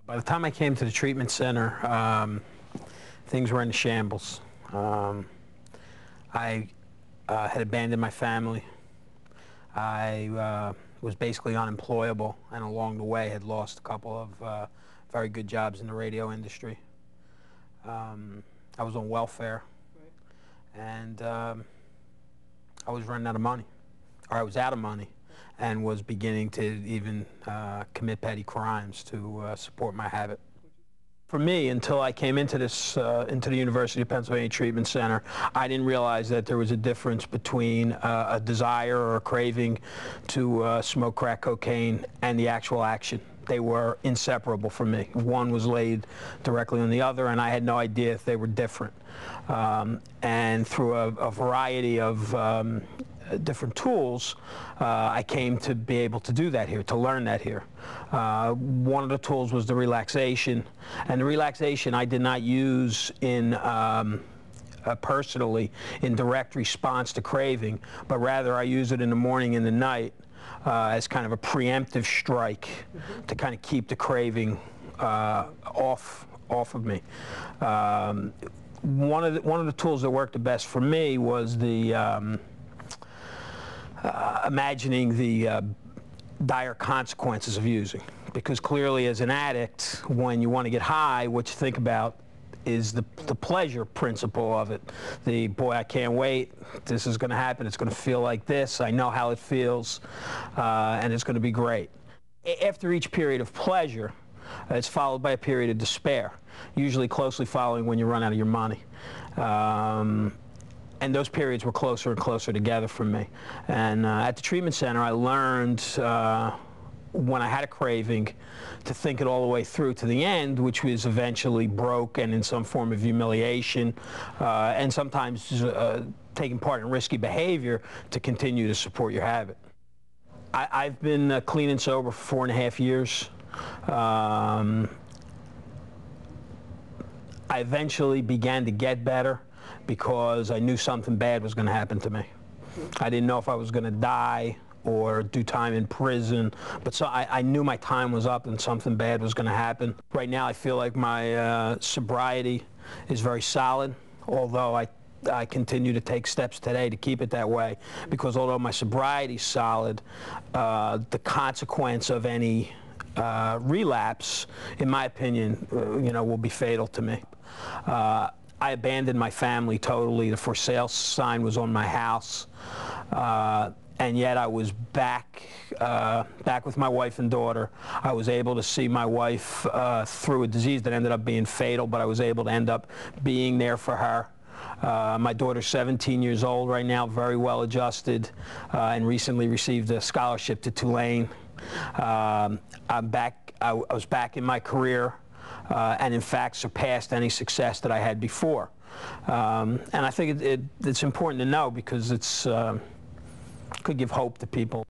By the time I came to the treatment center, things were in shambles. I had abandoned my family. I was basically unemployable, and along the way had lost a couple of very good jobs in the radio industry. I was on welfare, and I was running out of money, or I was out of money, and was beginning to even commit petty crimes to support my habit. For me, until I came into this, into the University of Pennsylvania Treatment Center, I didn't realize that there was a difference between a desire or a craving to smoke crack cocaine and the actual action. They were inseparable for me. One was laid directly on the other, and I had no idea if they were different. And through a variety of different tools, I came to be able to do that here, to learn that here. One of the tools was the relaxation, and the relaxation I did not use in personally in direct response to craving, but rather I use it in the morning and the night as kind of a preemptive strike to kind of keep the craving off of me. One of the tools that worked the best for me was the imagining the dire consequences of using, because clearly as an addict, when you want to get high, what you think about is the pleasure principle of it. The, boy, I can't wait, this is going to happen, it's going to feel like this, I know how it feels, and it's going to be great. After each period of pleasure, it's followed by a period of despair, usually closely following when you run out of your money. And those periods were closer and closer together for me. And at the treatment center, I learned when I had a craving to think it all the way through to the end, which was eventually broke and in some form of humiliation, and sometimes taking part in risky behavior to continue to support your habit. I've been clean and sober for 4.5 years. I eventually began to get better because I knew something bad was going to happen to me. I didn't know if I was going to die or do time in prison, but so I knew my time was up and something bad was going to happen. Right now I feel like my sobriety is very solid, although I continue to take steps today to keep it that way, because although my sobriety is solid, the consequence of any relapse, in my opinion, will be fatal to me. I abandoned my family totally. The for sale sign was on my house, and yet I was back with my wife and daughter. I was able to see my wife through a disease that ended up being fatal, but I was able to end up being there for her. My daughter's 17 years old right now, very well adjusted, and recently received a scholarship to Tulane. I'm back. I was back in my career. And in fact surpassed any success that I had before. And I think it's important to know, because it's could give hope to people.